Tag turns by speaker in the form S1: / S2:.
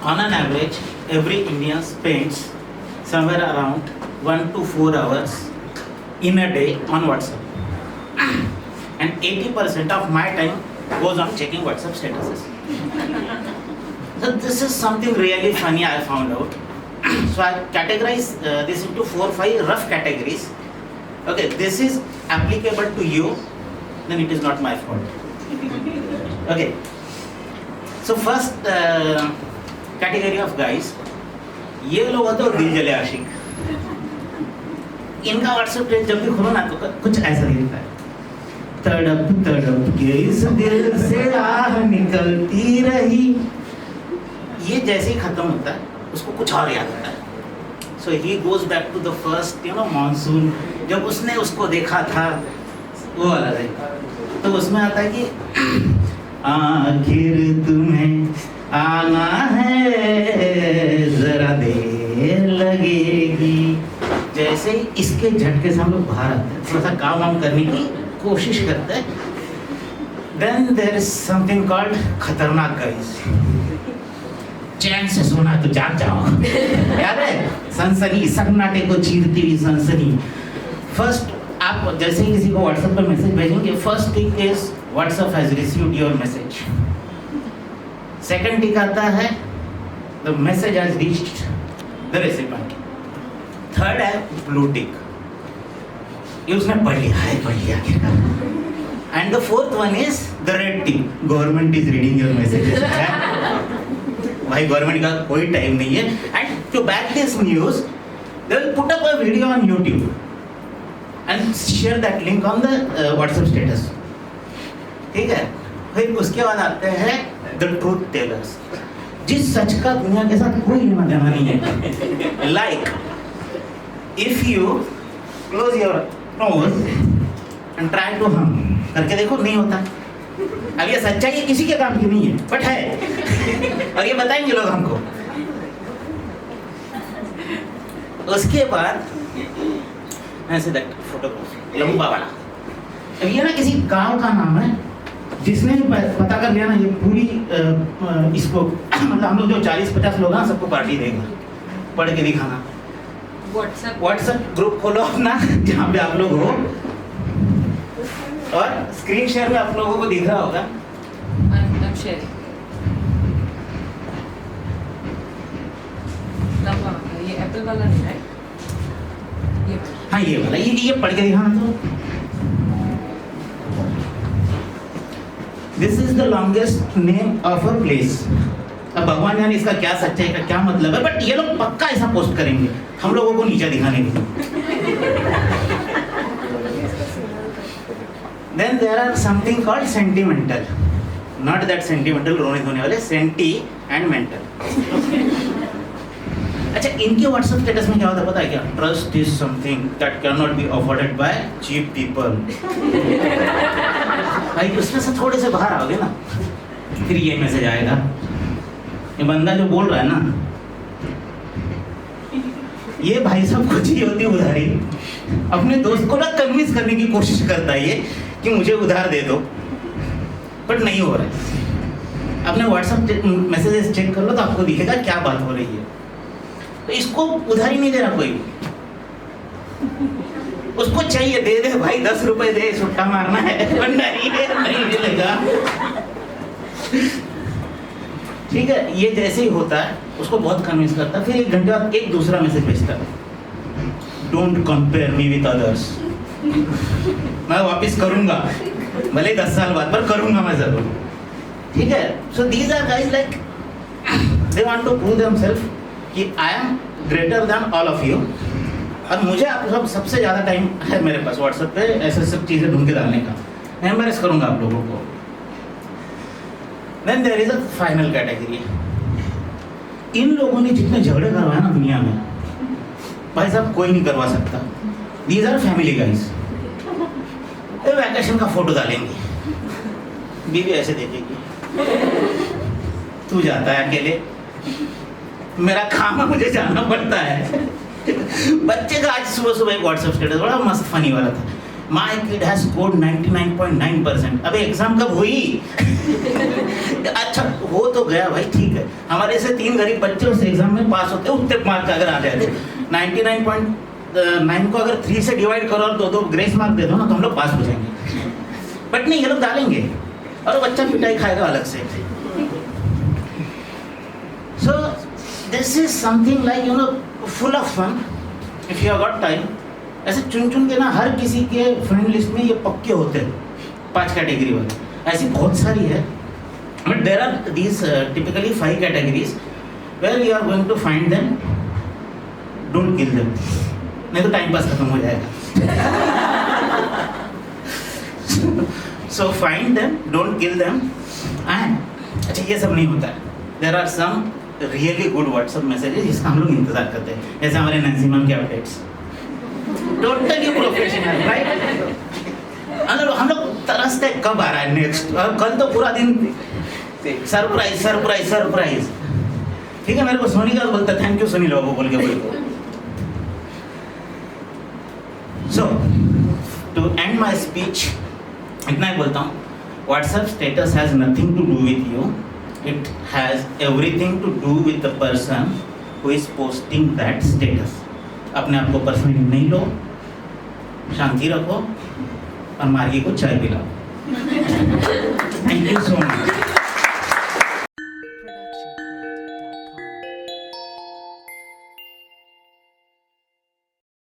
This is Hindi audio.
S1: On an average, every Indian spends somewhere around 1 to 4 hours in a day on WhatsApp. And 80% of my time goes on checking WhatsApp statuses. So this is something really funny I found out. So I categorize this into 4-5 rough categories. Okay, this is applicable to you, then it is not my fault. Okay. So first category of guys, ये लोग होते हैं दिल जले आशिक. इनका WhatsApp पेज जब भी खोलो ना तो कुछ ऐसा दिखता है. तड़प तड़प के इस दिल से आह निकलती रही. ये जैसे ही खत्म होता है उसको कुछ और याद आता है. So he goes back to the first, monsoon. जब उसने उसको देखा था वो वाला है. तो उसमें आता है कि आखिर तुम्हें आना है जरा देर लगेगी. जैसे ही इसके झटके से हम लोग बाहर आते हैं, थोड़ा सा काम वाम करने की कोशिश करते हैं. Then there is something called खतरनाक गाइस. चैन से सोना तो जाग जाओ. याद है सनसनी, सन्नाटे को चीरती हुई सनसनी. फर्स्ट आप जैसे ही किसी को व्हाट्सएप पर मैसेज भेजेंगे, first tick is WhatsApp has received your message. Second tick आता है the message has reached the recipient. Third है ब्लू टिक, ये उसने पढ़ लिया. And the fourth one is the red tick, government is reading your messages. भाई गवर्नमेंट का कोई टाइम नहीं है. And to back this news they will put up a video on YouTube and share that link on the WhatsApp status. ठीक है. फिर उसके बाद आते हैं द ट्रूथ टेलर्स, जिस सच का दुनिया के साथ कोई लेना देना नहीं है. Like if you close your nose and try to hum करके देखो, नहीं होता. अब ये सच्चाई है, किसी के काम की नहीं है, बट है. और ये बताएंगे लोग हमको. उसके बाद ऐसे दैट फोटोग्राफ लंबा वाला. अब ये ना किसी गांव का नाम है, जिसने पता कर लिया ना ये पूरी इसको मतलब हम लोग जो 40-50 लोग हैं सबको पार्टी देगा. पढ़ के दिखाना. व्हाट्सएप ग्रुप खोलो अपना जहाँ पे आप लोग हो, और स्क्रीन शेयर में आप लोगों को दिख रहा होगा.
S2: I'm sharing. ये एप्पल वाला नहीं है.
S1: हाँ ये वाला, ये पढ़ के दिखाना. तो this is the longest name of a place. अब भगवान जाने इसका क्या सच्चाई का क्या मतलब है, बट ये लोग पक्का ऐसा पोस्ट करेंगे हम लोगों को नीचे दिखाने के लिए. Then there are something called sentimental, not that sentimental रोने धोने वाले, senti and mental. अच्छा, इनके व्हाट्सएप स्टेटस में क्या होता है पता है क्या? Trust is something that cannot be afforded by cheap people. भाई उसमें से थोड़े से बाहर आओगे ना, फिर ये मैसेज आएगा. ये बंदा जो बोल रहा है ना, ये भाई साहब कुछ ही होती उधारी. अपने दोस्त को ना कन्विंस करने की कोशिश करता है ये कि मुझे उधार दे दो, बट नहीं हो रहा है. अपने व्हाट्सएप मैसेजेस चेक कर लो तो आपको दिखेगा क्या बात हो रही है. तो इसको उधारी नहीं दे रहा कोई. उसको चाहिए दे दे भाई, 10 रुपए दे, सुट्टा मारना है. नहीं मिलेगा. ठीक है. ये जैसे ही होता है उसको बहुत कन्विंस करता है. फिर 1 घंटे बाद एक दूसरा मैसेज भेजता है, don't compare me with others. मैं वापस करूंगा, भले 10 साल बाद, पर करूंगा मैं जरूर. ठीक है. So these are guys like they want to prove themselves कि I am greater than all of you. और मुझे आप सब सबसे ज़्यादा टाइम है मेरे पास व्हाट्सएप पे ऐसे सब चीज़ें ढूंढ के डालने का. मैं एम्बैरेस करूंगा आप लोगों को. Then there is a final category. इन लोगों ने जितने झगड़े करवाए ना दुनिया में, भाई साहब कोई नहीं करवा सकता. These are family guys. Vacation का फोटो डालेंगे, बीवी ऐसे देखेगी, तू जाता है अकेले, मेरा काम है मुझे जाना पड़ता है. बच्चे का आज सुबह सुबह एक व्हाट्सएप स्टेटस बड़ा मस्त फनी वाला था. My kid has scored 99.9%। अबे एग्जाम कब हुई? अच्छा हो तो गया भाई, ठीक है। हमारे से 3 गरीब बच्चे उस एग्जाम में पास होते, उतने मार्क अगर आ जाते 99.9 को अगर 3 से डिवाइड करो और 2 ग्रेस मार्क दे दो ना, तो हम लोग पास हो जाएंगे। बट नहीं, ये लोग डालेंगे और वो बच्चा पिटाई खाएगा अलग से। So this is something like you know full of fun if you have got time. ऐसे चुन चुन के ना हर किसी के फ्रेंड लिस्ट में ये पक्के होते हैं 5 कैटेगरी वाले, ऐसी बहुत सारी है। But there are these typically 5 categories where you are going to find them, don't kill them, नहीं तो टाइम पास खत्म हो जाएगा। So find them, don't kill them and अच्छा ये सब नहीं होता है। There are some really good WhatsApp messages जिसका हम लोग इंतजार करते हैं, जैसे हमारे नैन्सी मैम के अपडेट्स, टोटली प्रोफेशनल राइट। हम लोग तरसते कब आ रहा है नेक्स्ट, और कल तो पूरा दिन सरप्राइज सरप्राइज सरप्राइज। ठीक है, मेरे को सोनी का बोलता थैंक यू सोनी लोगों बोल के बोल। So to end my speech इतना ही बोलता हूँ, WhatsApp status has nothing to do with you, it has everything to do with the person who is posting that status. अपने आप को पर्सनली नहीं लो, शांति रखो और मार्गी को चाय पिलाओ। Thank you so much.